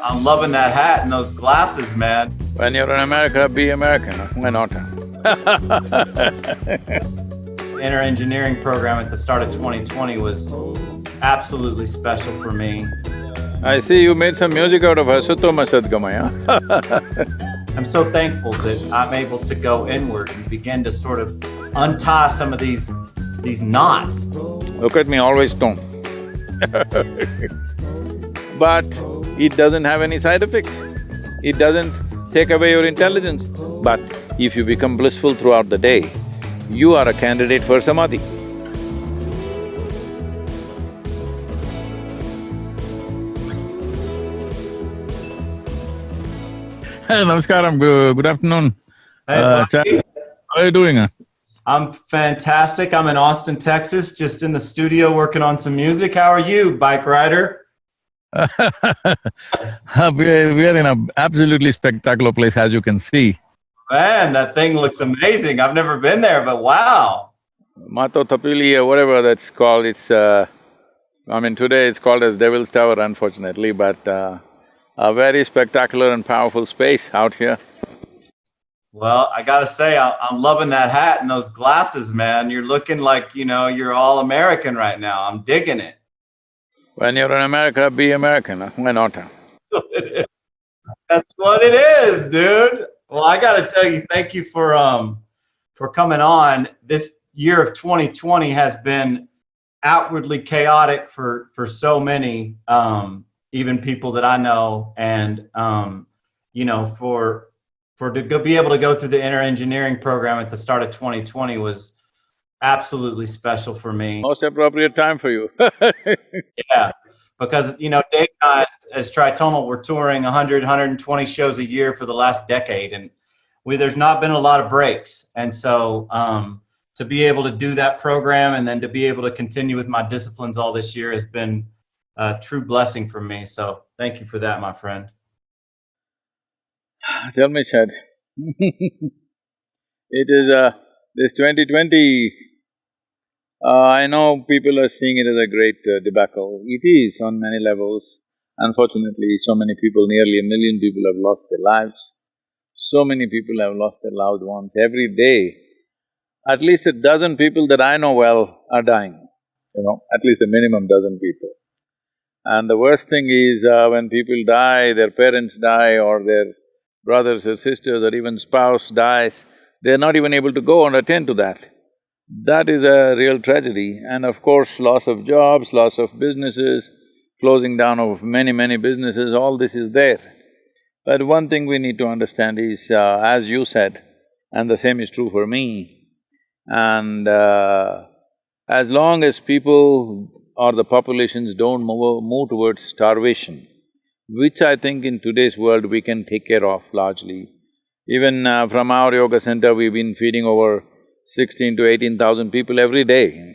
I'm loving that hat and those glasses, man. When you're in America, be American, why not? Inner engineering program at the start of 2020 was absolutely special for me. I see you made some music out of Asutoma Sadgamaya. I'm so thankful that I'm able to go inward and begin to sort of untie some of these knots. Look at me, always stoned. But it doesn't have any side effects. It doesn't take away your intelligence. But if you become blissful throughout the day, you are a candidate for Samadhi. Hey, Namaskaram, good afternoon. Hey, Chad, how are you doing? I'm fantastic. I'm in Austin, Texas, just in the studio working on some music. How are you, bike rider? We are in an absolutely spectacular place, as you can see. Man, that thing looks amazing. I've never been there, but wow. Mato Tapili, whatever that's called, today it's called as Devil's Tower, unfortunately, but a very spectacular and powerful space out here. Well, I gotta say, I'm loving that hat and those glasses, man. You're looking like, you're all American right now. I'm digging it. When you're in America, be American, why not? That's what it is, dude. Well, I gotta tell you, thank you for coming on. This year of 2020 has been outwardly chaotic for so many, even people that I know, and to be able to go through the inner engineering program at the start of 2020 was absolutely special for me. Most appropriate time for you. Yeah, because Dave and I, as Tritonal, we're touring 100, 120 shows a year for the last decade, and there's not been a lot of breaks. And so to be able to do that program and then to be able to continue with my disciplines all this year has been a true blessing for me. So thank you for that, my friend. Tell me, Chad. It is this 2020, I know people are seeing it as a great debacle. It is on many levels. Unfortunately, so many people, nearly 1 million people have lost their lives. So many people have lost their loved ones. Every day, at least a dozen people that I know well are dying, at least a minimum dozen people. And the worst thing is when people die, their parents die or their brothers or sisters or even spouse dies, they're not even able to go and attend to that. That is a real tragedy. And of course, loss of jobs, loss of businesses, closing down of many businesses, all this is there. But one thing we need to understand is, as you said, and the same is true for me, and as long as people or the populations don't move towards starvation, which I think in today's world we can take care of largely. Even from our yoga center, we've been feeding over 16 to 18,000 people every day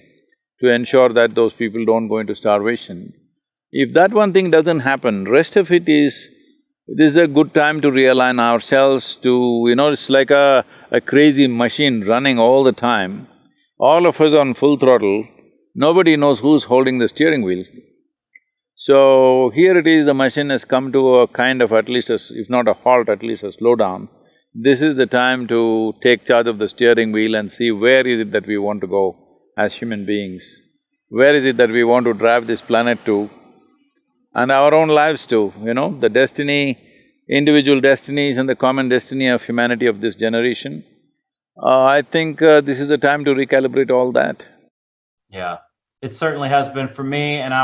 to ensure that those people don't go into starvation. If that one thing doesn't happen, rest of it is… this is a good time to realign ourselves to… it's like a crazy machine running all the time. All of us on full throttle, nobody knows who's holding the steering wheel. So here it is, the machine has come to a kind of at least if not a halt, at least a slowdown. This is the time to take charge of the steering wheel and see where is it that we want to go as human beings. Where is it that we want to drive this planet to, and our own lives too, the destiny, individual destinies and the common destiny of humanity of this generation. I think this is a time to recalibrate all that. Yeah, it certainly has been for me, and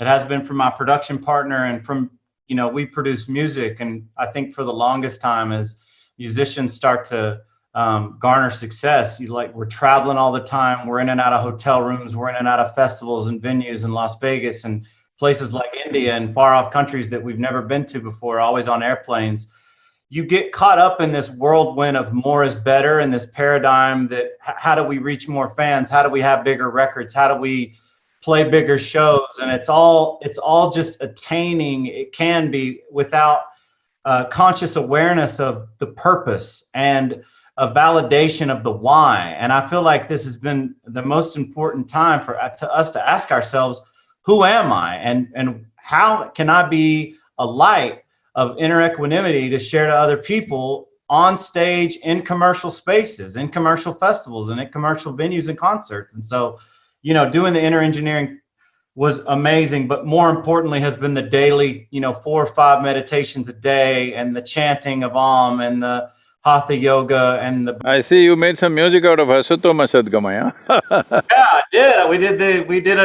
it has been for my production partner, and from, we produce music, and I think for the longest time as musicians start to garner success, we're traveling all the time, we're in and out of hotel rooms, we're in and out of festivals and venues in Las Vegas and places like India and far off countries that we've never been to before, always on airplanes. You get caught up in this whirlwind of more is better, and this paradigm that how do we reach more fans? How do we have bigger records? How do we play bigger shows? And it's all just attaining, it can be, without conscious awareness of the purpose and a validation of the why. And I feel like this has been the most important time for us to ask ourselves, who am I? And how can I be a light of inner equanimity to share to other people on stage, in commercial spaces, in commercial festivals, and at commercial venues and concerts. And so, doing the inner engineering was amazing, but more importantly has been the daily, 4 or 5 meditations a day, and the chanting of Om, and the Hatha yoga, and the… I see you made some music out of Asatoma Sadgamaya. Yeah, I did. We did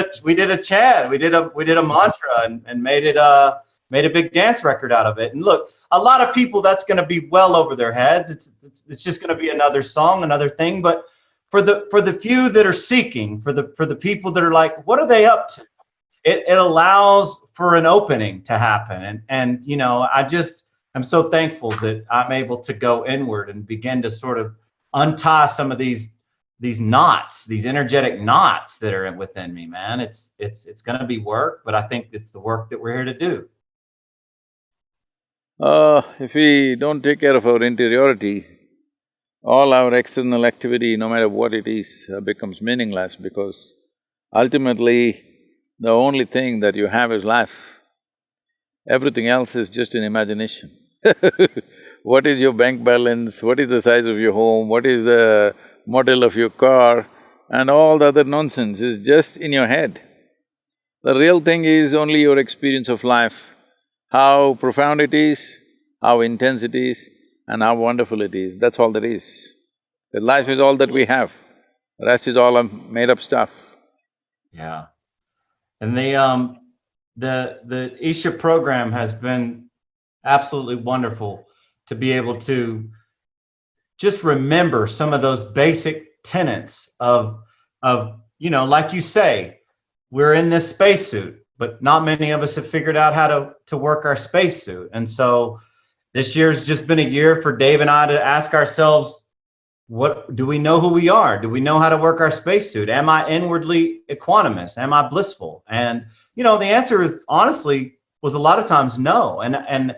a chant, we did a mantra, and made a big dance record out of it. And look, a lot of people, that's going to be well over their heads. It's just going to be another song, another thing. But for the few that are seeking, for the people that are like, what are they up to? It allows for an opening to happen. And I'm so thankful that I'm able to go inward and begin to sort of untie some of these knots, these energetic knots that are within me, man. It's going to be work, but I think it's the work that we're here to do. If we don't take care of our interiority, all our external activity, no matter what it is, becomes meaningless, because ultimately, the only thing that you have is life. Everything else is just an imagination. What is your bank balance, what is the size of your home, what is the model of your car, and all the other nonsense is just in your head. The real thing is only your experience of life, how profound it is, how intense it is, and how wonderful it is, that's all there is. The life is all that we have, the rest is all made-up stuff. Yeah. And the Isha program has been absolutely wonderful to be able to just remember some of those basic tenets of like you say, we're in this spacesuit, but not many of us have figured out how to work our spacesuit. And so this year's just been a year for Dave and I to ask ourselves, what do we know who we are? Do we know how to work our spacesuit? Am I inwardly equanimous? Am I blissful? And the answer is honestly was a lot of times no. And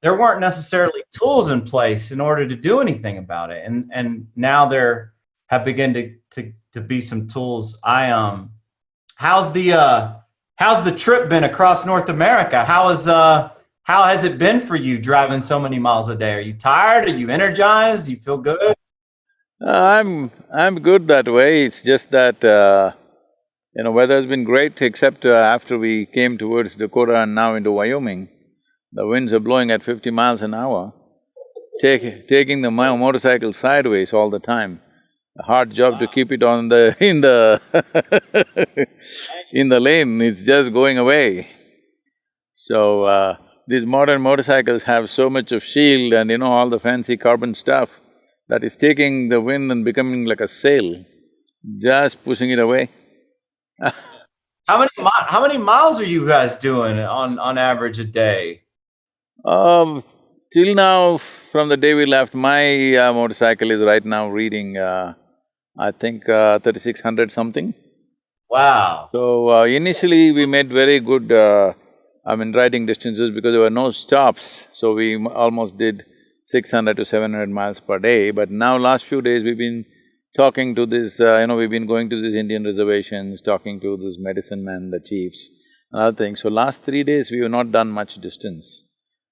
there weren't necessarily tools in place in order to do anything about it. And now there have begun to be some tools. How's the trip been across North America? How has it been for you driving so many miles a day? Are you tired? Are you energized? You feel good? I'm good that way, it's just that, weather has been great, except after we came towards Dakota and now into Wyoming, the winds are blowing at 50 miles an hour, taking the motorcycle sideways all the time. A hard job to keep it on in the in the lane, it's just going away. So, these modern motorcycles have so much of shield and all the fancy carbon stuff that is taking the wind and becoming like a sail, just pushing it away. How many miles are you guys doing on average a day? Till now, from the day we left, my motorcycle is right now reading, I think 3600 something. Wow. So, initially we made very good, riding distances because there were no stops, so we almost did 600 to 700 miles per day. But now last few days we've been talking to this, we've been going to these Indian reservations, talking to these medicine men, the chiefs, and other things. So last 3 days we have not done much distance,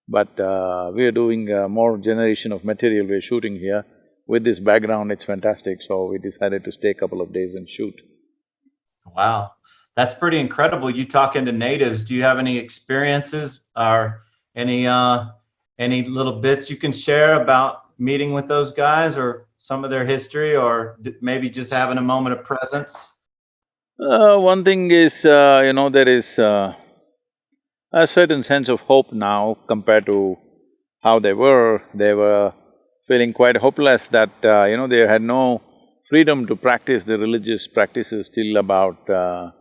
but we are doing more generation of material we're shooting here. With this background, it's fantastic, so we decided to stay a couple of days and shoot. Wow, that's pretty incredible. You talking to natives, do you have any experiences or any little bits you can share about meeting with those guys, or some of their history, or maybe just having a moment of presence? One thing is, there is a certain sense of hope now compared to how they were. They were feeling quite hopeless that, they had no freedom to practice the religious practices till about, I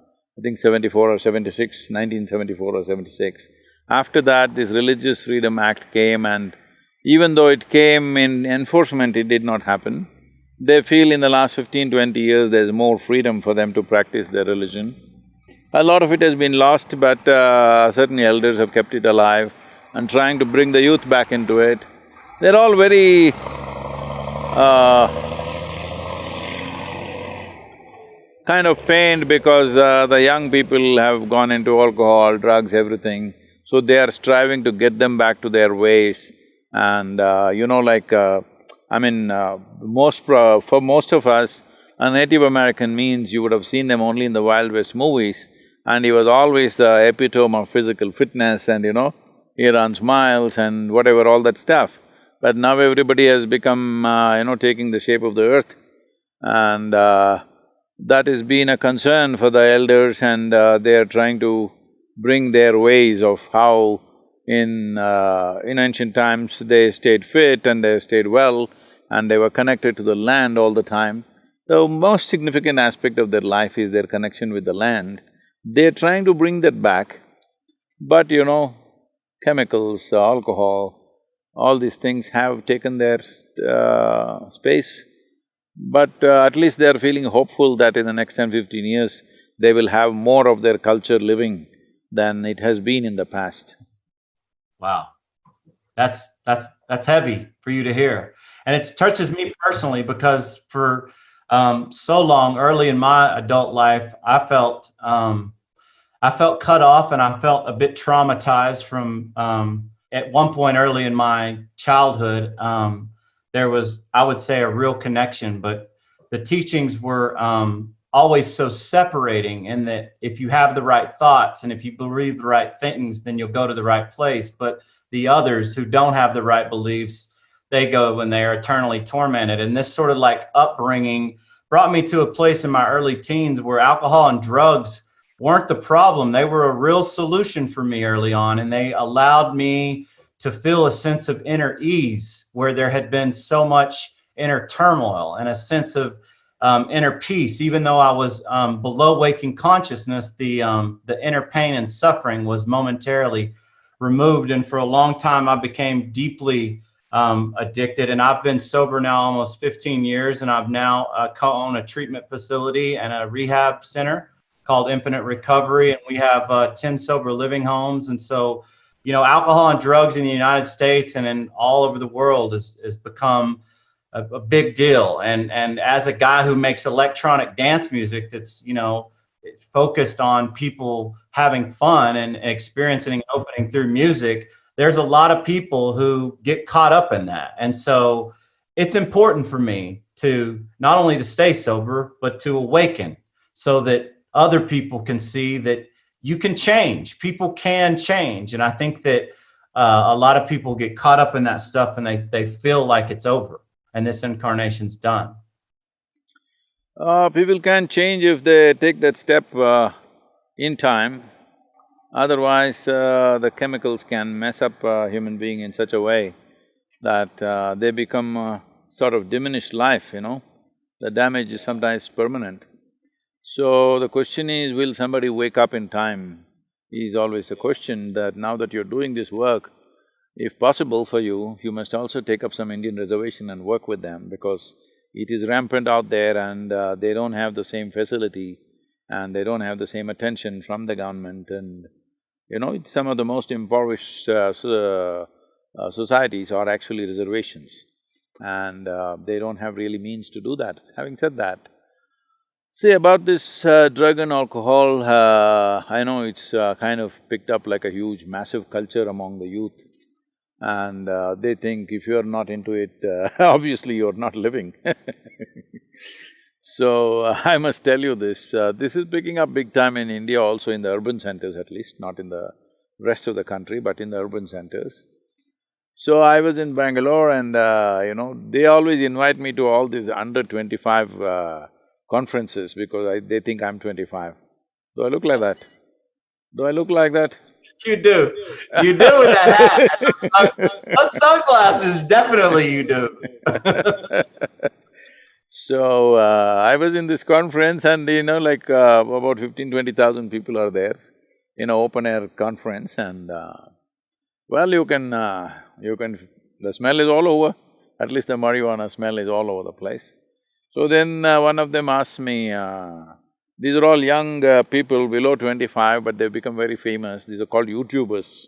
think 74 or 76, 1974 or 76. After that, this Religious Freedom Act came, and even though it came in enforcement, it did not happen. They feel in the last 15–20 years there's more freedom for them to practice their religion. A lot of it has been lost, but certain elders have kept it alive and trying to bring the youth back into it. They're all very kind of pained because the young people have gone into alcohol, drugs, everything. So they are striving to get them back to their ways. And for most of us, a Native American means you would have seen them only in the Wild West movies, and he was always the epitome of physical fitness and he runs miles and whatever, all that stuff. But now everybody has become, taking the shape of the earth, and that has been a concern for the elders, and they are trying to bring their ways of how in ancient times they stayed fit and they stayed well and they were connected to the land all the time. The most significant aspect of their life is their connection with the land. They're trying to bring that back, but chemicals, alcohol, all these things have taken their space. But at least they are feeling hopeful that in the next 10-15 years, they will have more of their culture living than it has been in the past. Wow. That's heavy for you to hear. And it touches me personally because for so long, early in my adult life, I felt cut off, and I felt a bit traumatized from at one point early in my childhood. There was, I would say, a real connection, but the teachings were always so separating, in that if you have the right thoughts and if you believe the right things, then you'll go to the right place. But the others who don't have the right beliefs, they go when they are eternally tormented. And this sort of like upbringing brought me to a place in my early teens where alcohol and drugs weren't the problem. They were a real solution for me early on, and they allowed me to feel a sense of inner ease where there had been so much inner turmoil, and a sense of inner peace. Even though I was below waking consciousness, the inner pain and suffering was momentarily removed. And for a long time, I became deeply addicted. And I've been sober now almost 15 years, and I've now co-own a treatment facility and a rehab center called Infinite Recovery, and we have 10 sober living homes. And so, alcohol and drugs in the United States and in all over the world has become a big deal. And as a guy who makes electronic dance music that's focused on people having fun and experiencing and opening through music, there's a lot of people who get caught up in that. And so it's important for me to not only to stay sober, but to awaken, so that other people can see that you can change. People can change. And I think that a lot of people get caught up in that stuff, and they feel like it's over and this incarnation's done. People can change if they take that step in time. Otherwise, the chemicals can mess up a human being in such a way that they become sort of diminished life, The damage is sometimes permanent. So the question is, will somebody wake up in time, is always the question. That now that you're doing this work, if possible for you, you must also take up some Indian reservation and work with them, because it is rampant out there, and they don't have the same facility and they don't have the same attention from the government. And it's some of the most impoverished societies are actually reservations, and they don't have really means to do that. Having said that, see, about this drug and alcohol, I know it's kind of picked up like a huge, massive culture among the youth, and they think if you're not into it, obviously you're not living. So, I must tell you this is picking up big time in India, also in the urban centers at least, not in the rest of the country, but in the urban centers. So, I was in Bangalore, and they always invite me to all these under 25 conferences, because they think I'm 25. Do I look like that? Do I look like that? You do. You do with that hat. Those sunglasses, definitely you do. So, I was in this conference, and about 15,000–20,000 people are there in an open-air conference, and well, you can… the smell is all over, at least the marijuana smell is all over the place. So then one of them asked me, these are all young people below 25, but they've become very famous. These are called YouTubers.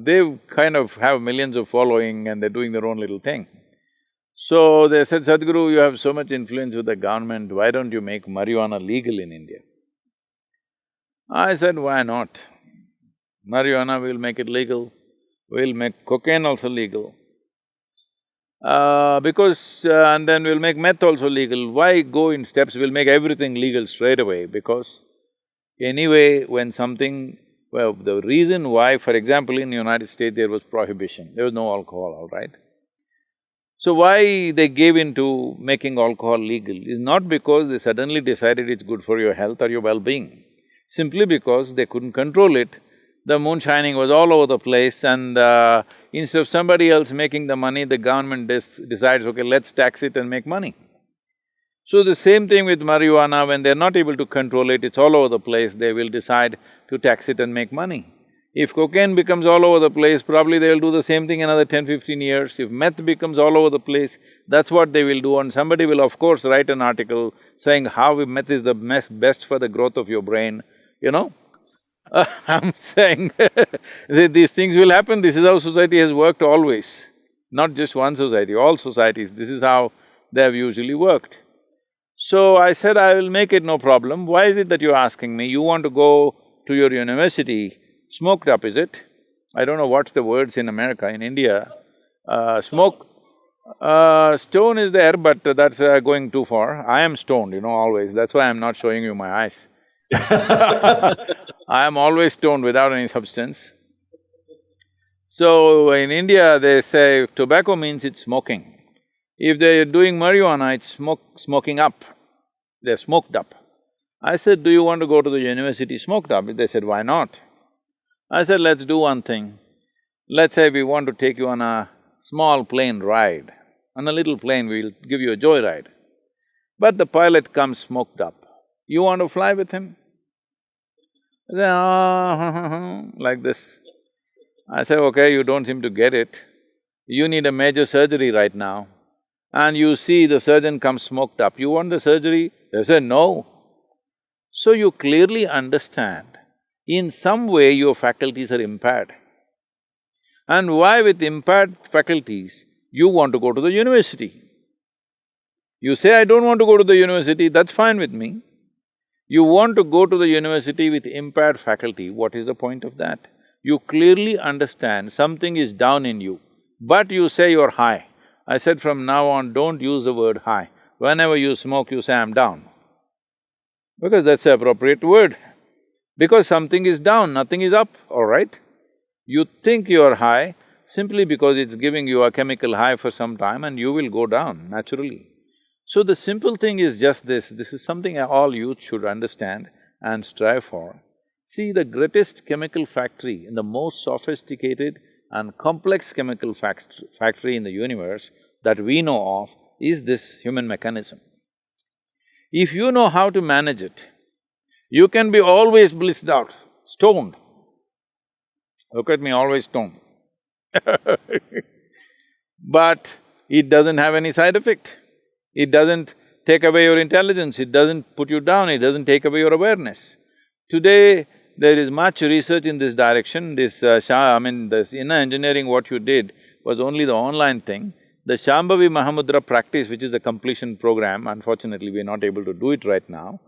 They've kind of have millions of following, and they're doing their own little thing. So they said, Sadhguru, you have so much influence with the government, why don't you make marijuana legal in India? I said, why not? Marijuana, we'll make it legal, we'll make cocaine also legal. And then we'll make meth also legal. Why go in steps? We'll make everything legal straight away, because anyway, when something… Well, the reason why, for example, in the United States there was prohibition, there was no alcohol, all right? So why they gave in to making alcohol legal is not because they suddenly decided it's good for your health or your well-being, simply because they couldn't control it. The moonshining was all over the place, and instead of somebody else making the money, the government decides, okay, let's tax it and make money. So the same thing with marijuana, when they're not able to control it, it's all over the place, they will decide to tax it and make money. If cocaine becomes all over the place, probably they'll do the same thing another 10-15 years. If meth becomes all over the place, that's what they will do, and somebody will of course write an article saying how meth is the best for the growth of your brain, you know? I'm saying these things will happen, this is how society has worked always. Not just one society, all societies, this is how they have usually worked. So I said, I will make it, no problem. Why is it that you're asking me? You want to go to your university smoked up, is it? I don't know what's the words in America, in India. Stone is there, but that's going too far. I am stoned, always, that's why I'm not showing you my eyes. I am always stoned without any substance. So in India, they say tobacco means it's smoking. If they're doing marijuana, it's smoking up, they're smoked up. I said, do you want to go to the university smoked up? They said, why not? I said, let's do one thing. Let's say we want to take you on a small plane ride. On a little plane, we'll give you a joyride. But the pilot comes smoked up. You want to fly with him? They say, like this. I say, okay, you don't seem to get it. You need a major surgery right now, and you see the surgeon comes smoked up. You want the surgery? They say, no. So you clearly understand, in some way your faculties are impaired. And why with impaired faculties, you want to go to the university? You say, I don't want to go to the university, that's fine with me. You want to go to the university with impaired faculty, what is the point of that? You clearly understand something is down in you, but you say you're high. I said, from now on, don't use the word high. Whenever you smoke, you say, I'm down. Because that's the appropriate word. Because something is down, nothing is up, all right? You think you're high simply because it's giving you a chemical high for some time, and you will go down naturally. So the simple thing is just this is something all youth should understand and strive for. See, the greatest chemical factory and the most sophisticated and complex chemical factory in the universe that we know of is this human mechanism. If you know how to manage it, you can be always blissed out, stoned. Look at me, always stoned. But it doesn't have any side effect. It doesn't take away your intelligence, it doesn't put you down, it doesn't take away your awareness. Today, there is much research in this direction. This this inner engineering, what you did was only the online thing. The Shambhavi Mahamudra practice, which is a completion program, unfortunately we're not able to do it right now.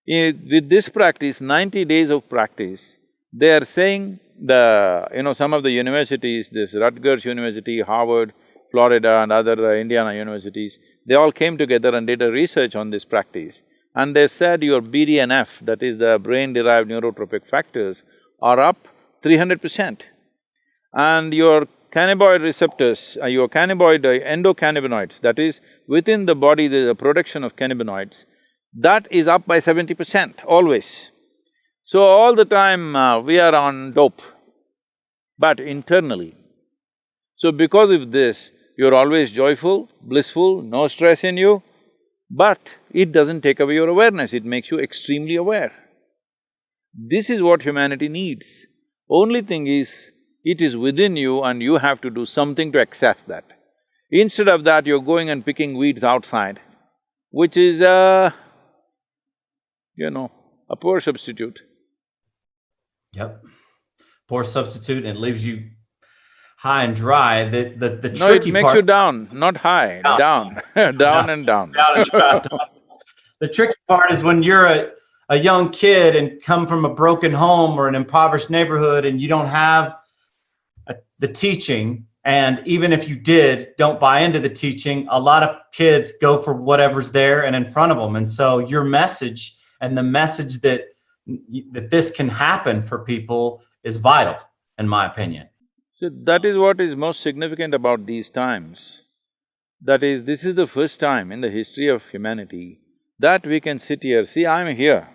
With this practice, 90 days of practice, they are saying some of the universities, this Rutgers University, Harvard, Florida and other Indiana universities, they all came together and did a research on this practice. And they said your BDNF, that is the brain-derived neurotropic factors, are up 300%. And your cannabinoid receptors, your endocannabinoids, that is, within the body there is a production of cannabinoids, that is up by 70%, always. So all the time we are on dope, but internally. So because of this, you're always joyful, blissful, no stress in you, but it doesn't take away your awareness, it makes you extremely aware. This is what humanity needs. Only thing is, it is within you and you have to do something to access that. Instead of that, you're going and picking weeds outside, which is a poor substitute. Yep. Poor substitute, and it leaves you high and dry. The tricky No, it makes part… you down, not high, down, down and down. Down and dry. The tricky part is when you're a young kid and come from a broken home or an impoverished neighborhood, and you don't have the teaching, and even if you did, don't buy into the teaching, a lot of kids go for whatever's there and in front of them. And so your message and the message that this can happen for people is vital, in my opinion. So that is what is most significant about these times. That is, this is the first time in the history of humanity that we can sit here. See, I'm here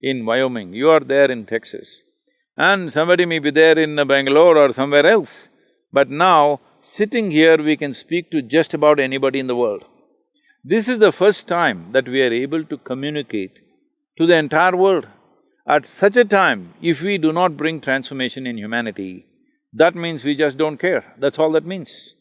in Wyoming, you are there in Texas, and somebody may be there in Bangalore or somewhere else. But now, sitting here, we can speak to just about anybody in the world. This is the first time that we are able to communicate to the entire world. At such a time, if we do not bring transformation in humanity, that means we just don't care, that's all that means.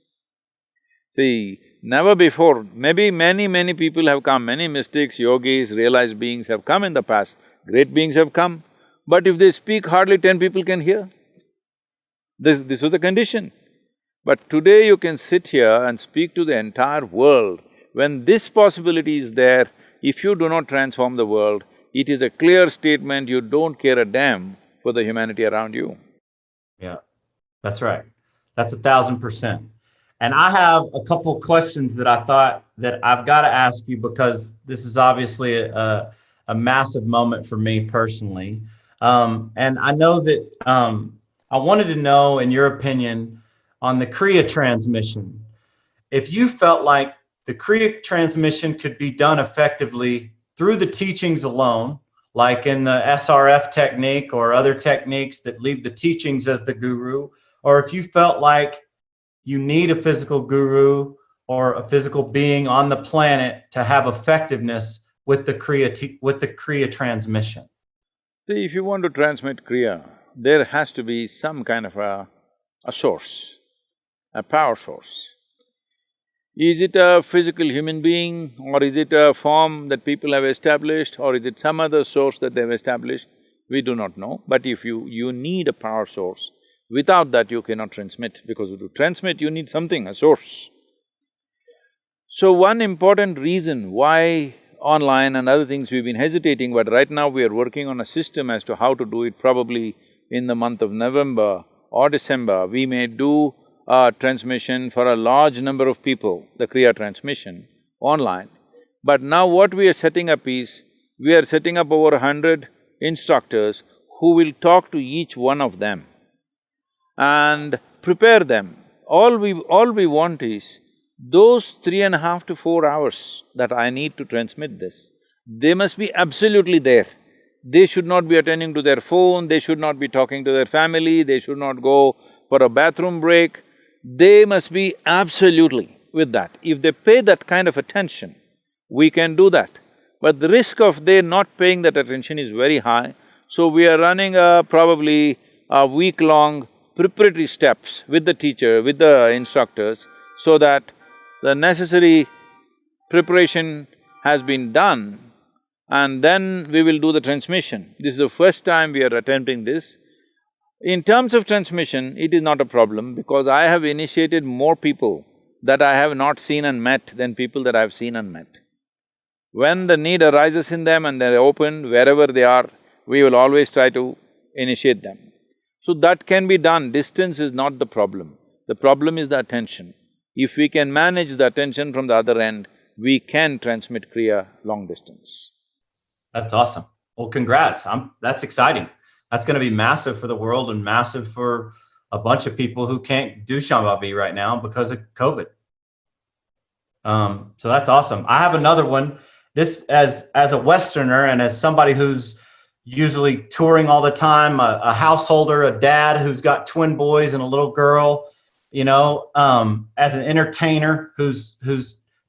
See, never before, maybe many people have come, many mystics, yogis, realized beings have come in the past, great beings have come, but if they speak, hardly 10 people can hear. This was the condition. But today you can sit here and speak to the entire world. When this possibility is there, if you do not transform the world, it is a clear statement you don't care a damn for the humanity around you. Yeah, that's right. That's 1,000%. And I have a couple of questions that I thought that I've got to ask you, because this is obviously a massive moment for me personally. And I know that I wanted to know, in your opinion, on the Kriya transmission, if you felt like the Kriya transmission could be done effectively through the teachings alone, like in the SRF technique or other techniques that leave the teachings as the guru, or if you felt like you need a physical guru or a physical being on the planet to have effectiveness with the Kriya transmission. See, if you want to transmit Kriya, there has to be some kind of a source, a power source. Is it a physical human being, or is it a form that people have established, or is it some other source that they've established? We do not know, but if you need a power source, without that you cannot transmit, because to transmit you need something, a source. So one important reason why online and other things we've been hesitating, but right now we are working on a system as to how to do it. Probably in the month of November or December, we may do a transmission for a large number of people, the Kriya transmission, online. But now what we are setting up is, we are setting up over 100 instructors who will talk to each one of them and prepare them. All we want is, those 3.5 to 4 hours that I need to transmit this, they must be absolutely there. They should not be attending to their phone, they should not be talking to their family, they should not go for a bathroom break. They must be absolutely with that. If they pay that kind of attention, we can do that. But the risk of they not paying that attention is very high, so we are running probably a week-long preparatory steps with the teacher, with the instructors, so that the necessary preparation has been done, and then we will do the transmission. This is the first time we are attempting this. In terms of transmission, it is not a problem, because I have initiated more people that I have not seen and met than people that I have seen and met. When the need arises in them and they're open, wherever they are, we will always try to initiate them. So that can be done, distance is not the problem. The problem is the attention. If we can manage the attention from the other end, we can transmit Kriya long distance. That's awesome. Well, congrats. That's exciting. That's going to be massive for the world and massive for a bunch of people who can't do Shambhavi right now because of COVID. So that's awesome. I have another one. This, as a Westerner and as somebody who's usually touring all the time, a householder, a dad who's got twin boys and a little girl, you know, as an entertainer who's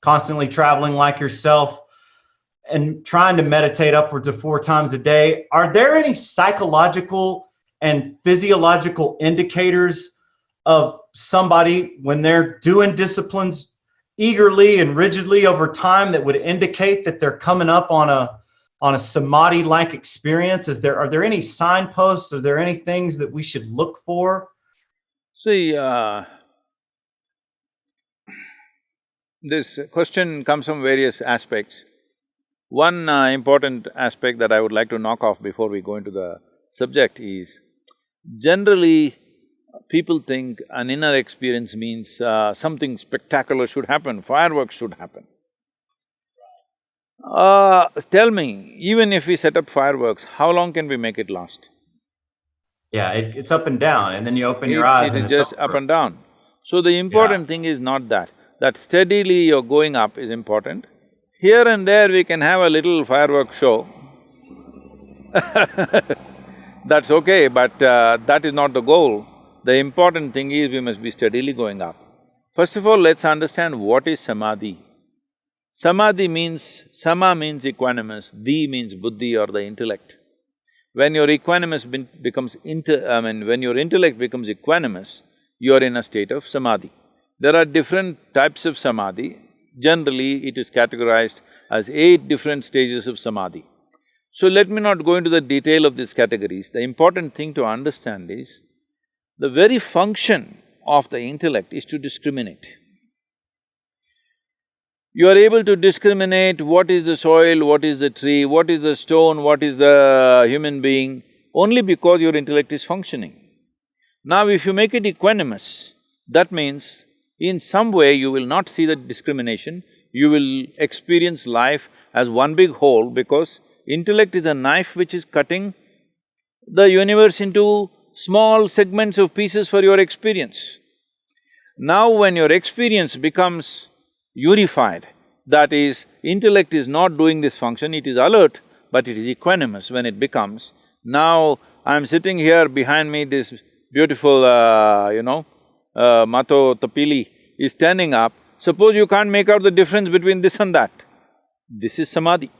constantly traveling like yourself and trying to meditate upwards of 4 times a day, are there any psychological and physiological indicators of somebody when they're doing disciplines eagerly and rigidly over time that would indicate that they're coming up on a samadhi-like experience? Are there any signposts? Are there any things that we should look for? See, this question comes from various aspects. One important aspect that I would like to knock off before we go into the subject is, generally people think an inner experience means something spectacular should happen, fireworks should happen. Tell me, even if we set up fireworks, how long can we make it last? Yeah, it's up and down, and then you open your eyes It and is it's just up over. and down. So the important thing is not that. That steadily you're going up is important. Here and there we can have a little fireworks show. That's okay, but that is not the goal. The important thing is we must be steadily going up. First of all, let's understand what is Samadhi. Samadhi means… Sama means equanimous, Di means buddhi or the intellect. When your equanimous becomes when your intellect becomes equanimous, you are in a state of Samadhi. There are different types of Samadhi. Generally, it is categorized as 8 different stages of Samadhi. So let me not go into the detail of these categories. The important thing to understand is, the very function of the intellect is to discriminate. You are able to discriminate what is the soil, what is the tree, what is the stone, what is the human being, only because your intellect is functioning. Now if you make it equanimous, that means in some way you will not see the discrimination, you will experience life as one big whole, because intellect is a knife which is cutting the universe into small segments of pieces for your experience. Now when your experience becomes unified, that is, intellect is not doing this function, it is alert, but it is equanimous when it becomes. Now, I'm sitting here, behind me this beautiful, Mato Tapili is standing up. Suppose you can't make out the difference between this and that. This is Samadhi.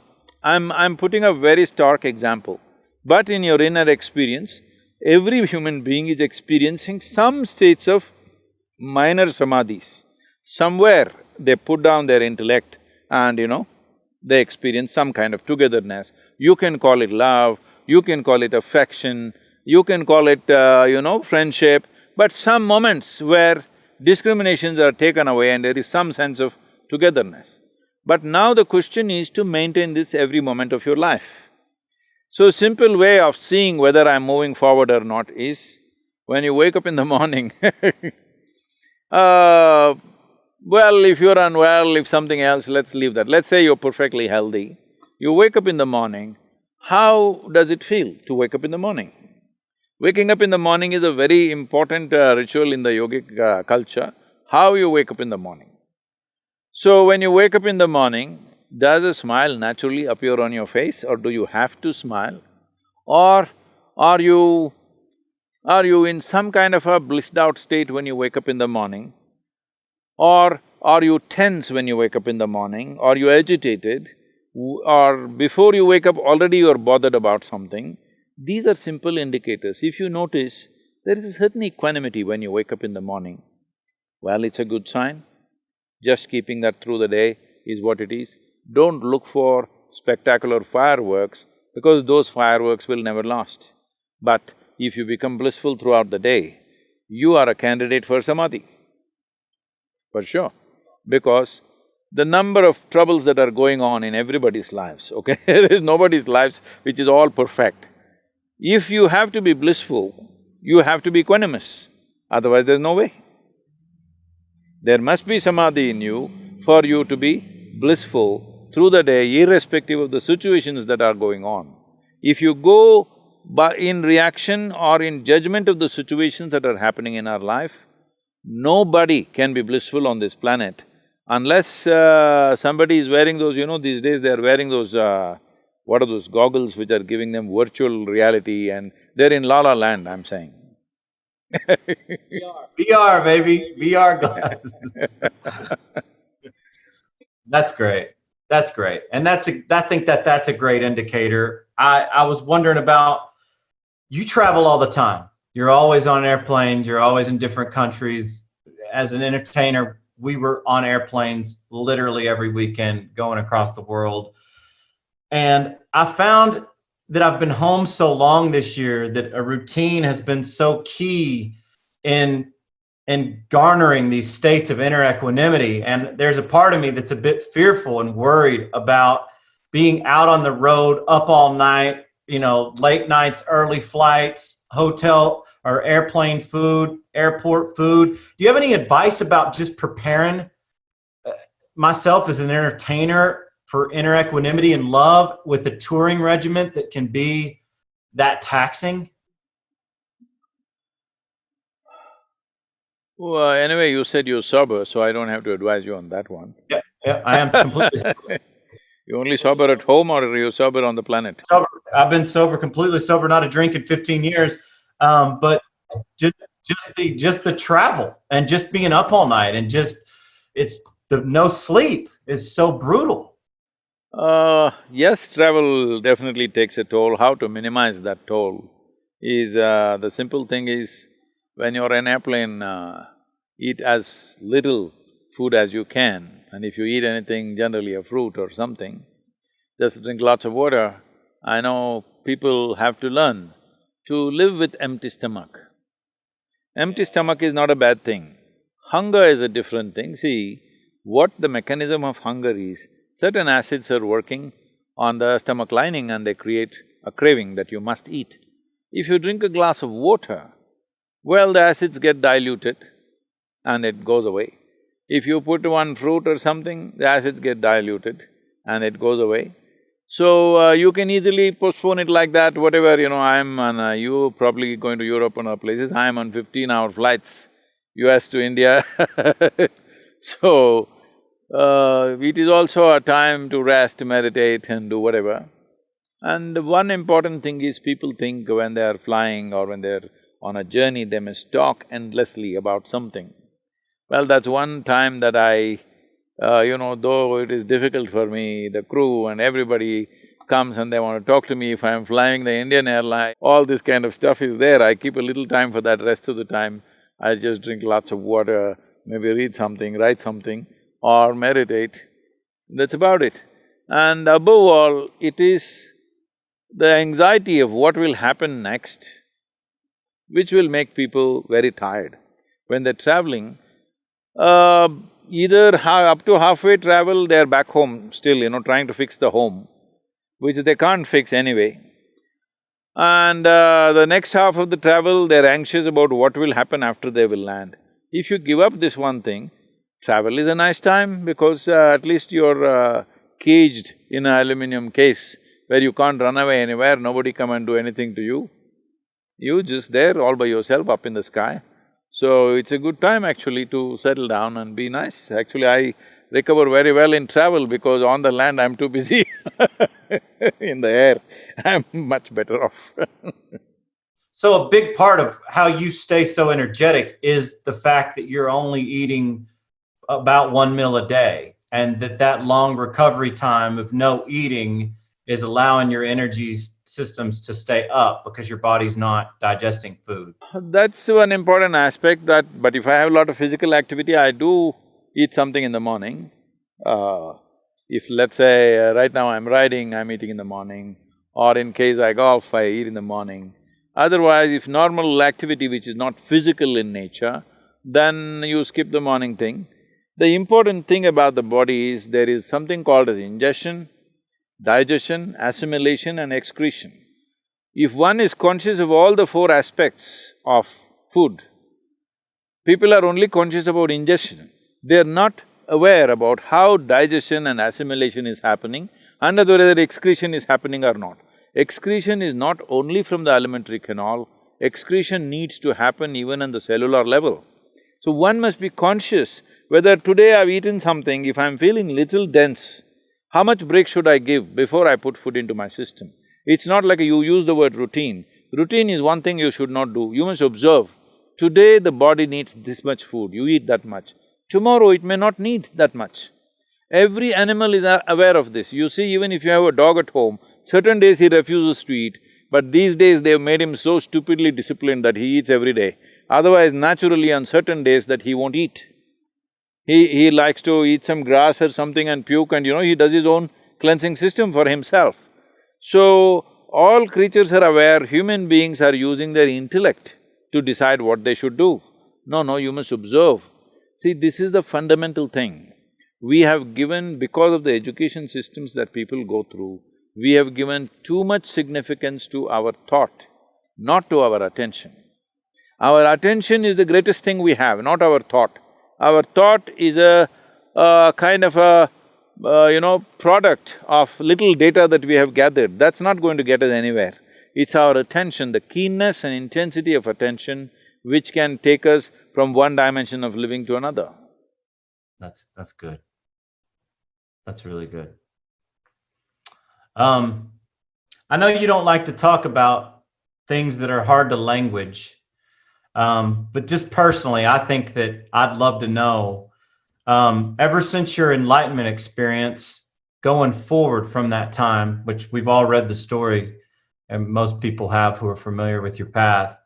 I'm putting a very stark example. But in your inner experience, every human being is experiencing some states of minor Samadhis. Somewhere they put down their intellect and, they experience some kind of togetherness. You can call it love, you can call it affection, you can call it, friendship, but some moments where discriminations are taken away and there is some sense of togetherness. But now the question is to maintain this every moment of your life. So simple way of seeing whether I'm moving forward or not is, when you wake up in the morning well, if you're unwell, if something else, let's leave that. Let's say you're perfectly healthy. You wake up in the morning, how does it feel to wake up in the morning? Waking up in the morning is a very important ritual in the yogic culture, how you wake up in the morning. So when you wake up in the morning, does a smile naturally appear on your face, or do you have to smile? Or are you in some kind of a blissed out state when you wake up in the morning? Or are you tense when you wake up in the morning? Are you agitated? Or before you wake up already you are bothered about something? These are simple indicators. If you notice, there is a certain equanimity when you wake up in the morning. Well, it's a good sign. Just keeping that through the day is what it is. Don't look for spectacular fireworks, because those fireworks will never last. But if you become blissful throughout the day, you are a candidate for Samadhi. For sure, because the number of troubles that are going on in everybody's lives, okay? There is nobody's lives which is all perfect. If you have to be blissful, you have to be equanimous, otherwise there's no way. There must be Samadhi in you for you to be blissful through the day, irrespective of the situations that are going on. If you go in reaction or in judgment of the situations that are happening in our life, nobody can be blissful on this planet unless somebody is wearing those, these days they are wearing those, what are those goggles which are giving them virtual reality, and they're in La La Land, I'm saying. VR, baby, VR glasses. That's great. That's great. And I think that's a great indicator. I was wondering about, you travel all the time. You're always on airplanes, you're always in different countries. As an entertainer, we were on airplanes literally every weekend going across the world. And I found that I've been home so long this year that a routine has been so key in garnering these states of inner equanimity. And there's a part of me that's a bit fearful and worried about being out on the road, up all night, late nights, early flights, hotel or airplane food, airport food. Do you have any advice about just preparing myself as an entertainer for inner equanimity and love with a touring regiment that can be that taxing? Well, anyway, you said you're sober, so I don't have to advise you on that one. Yeah, I am completely sober. You only sober at home, or are you sober on the planet? Sober. I've been sober, completely sober, not a drink in 15 years. But just the travel and just being up all night and it's the no sleep is so brutal. Yes, travel definitely takes a toll. How to minimize that toll is, the simple thing is, when you're in an airplane, eat as little food as you can, and if you eat anything, generally a fruit or something, just drink lots of water. I know people have to learn to live with empty stomach. Empty stomach is not a bad thing. Hunger is a different thing. See, what the mechanism of hunger is, certain acids are working on the stomach lining and they create a craving that you must eat. If you drink a glass of water, well, the acids get diluted and it goes away. If you put one fruit or something, the acids get diluted and it goes away. So, you can easily postpone it like that, whatever, I'm on… you probably going to Europe and other places, I'm on 15-hour flights, US to India So, it is also a time to rest, meditate and do whatever. And one important thing is, people think when they are flying or when they're on a journey, they must talk endlessly about something. Well, that's one time that I… though it is difficult for me, the crew and everybody comes and they want to talk to me if I'm flying the Indian airline, all this kind of stuff is there. I keep a little time for that. Rest of the time, I just drink lots of water, maybe read something, write something or meditate. That's about it. And above all, it is the anxiety of what will happen next which will make people very tired. When they're traveling, either up to halfway travel, they're back home still, trying to fix the home, which they can't fix anyway. And the next half of the travel, they're anxious about what will happen after they will land. If you give up this one thing, travel is a nice time because at least you're caged in an aluminum case where you can't run away anywhere, nobody come and do anything to you. You're just there all by yourself up in the sky. So, it's a good time actually to settle down and be nice. Actually, I recover very well in travel because on the land I'm too busy in the air, I'm much better off So a big part of how you stay so energetic is the fact that you're only eating about 1 meal a day, and that long recovery time of no eating is allowing your energy systems to stay up because your body's not digesting food. That's one important aspect but if I have a lot of physical activity, I do eat something in the morning. If let's say right now I'm riding, I'm eating in the morning, or in case I golf, I eat in the morning. Otherwise, if normal activity which is not physical in nature, then you skip the morning thing. The important thing about the body is there is something called as ingestion, digestion, assimilation and excretion. If one is conscious of all the four aspects of food, people are only conscious about ingestion. They're not aware about how digestion and assimilation is happening and whether excretion is happening or not. Excretion is not only from the alimentary canal, excretion needs to happen even on the cellular level. So one must be conscious whether today I've eaten something, if I'm feeling little dense, how much break should I give before I put food into my system? It's not like you use the word routine. Routine is one thing you should not do. You must observe, today the body needs this much food, you eat that much. Tomorrow it may not need that much. Every animal is aware of this. You see, even if you have a dog at home, certain days he refuses to eat, but these days they've made him so stupidly disciplined that he eats every day. Otherwise, naturally on certain days that he won't eat. He likes to eat some grass or something and puke and he does his own cleansing system for himself. So, all creatures are aware, human beings are using their intellect to decide what they should do. No, you must observe. See, this is the fundamental thing. we have given, because of the education systems that people go through, we have given too much significance to our thought, not to our attention. Our attention is the greatest thing we have, not our thought. Our thought is a kind of a, product of little data that we have gathered. That's not going to get us anywhere. It's our attention, the keenness and intensity of attention which can take us from one dimension of living to another. That's good. That's really good. I know you don't like to talk about things that are hard to language, but just personally, I think that I'd love to know, ever since your enlightenment experience, going forward from that time, which we've all read the story, and most people have who are familiar with your path.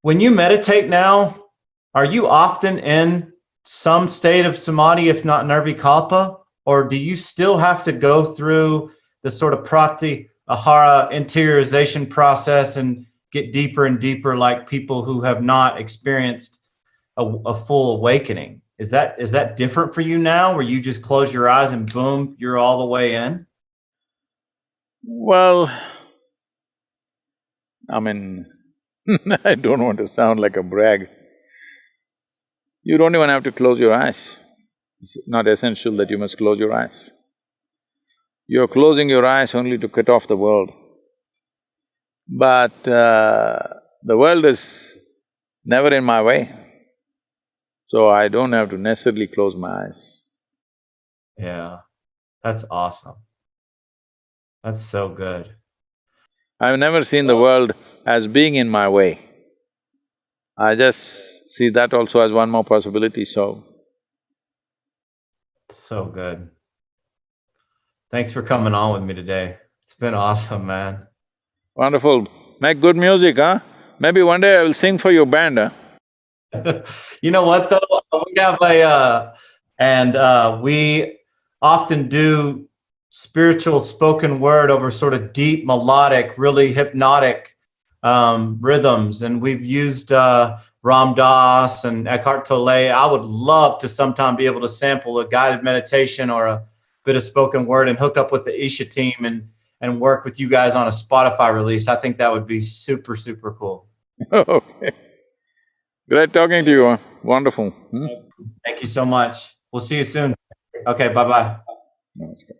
When you meditate now, are you often in some state of samadhi, if not nirvikalpa, or do you still have to go through the sort of pratyahara interiorization process and get deeper and deeper like people who have not experienced a full awakening? Is that different for you now, where you just close your eyes and boom, you're all the way in? Well, I mean, I don't want to sound like a brag. You don't even have to close your eyes. It's not essential that you must close your eyes. You're closing your eyes only to cut off the world. But the world is never in my way, so I don't have to necessarily close my eyes. Yeah, that's awesome. That's so good. I've never seen the world as being in my way. I just see that also as one more possibility, so… So good. Thanks for coming on with me today. It's been awesome, man. Wonderful. Make good music, huh? Maybe one day I will sing for your band, huh? You know what though? We have we often do spiritual spoken word over sort of deep, melodic, really hypnotic rhythms, and we've used Ram Dass and Eckhart Tolle. I would love to sometime be able to sample a guided meditation or a bit of spoken word and hook up with the Isha team and work with you guys on a Spotify release. I think that would be super, super cool. Okay. Great talking to you, huh? Wonderful. Thank you so much. We'll see you soon. Okay, bye-bye. Namaskar.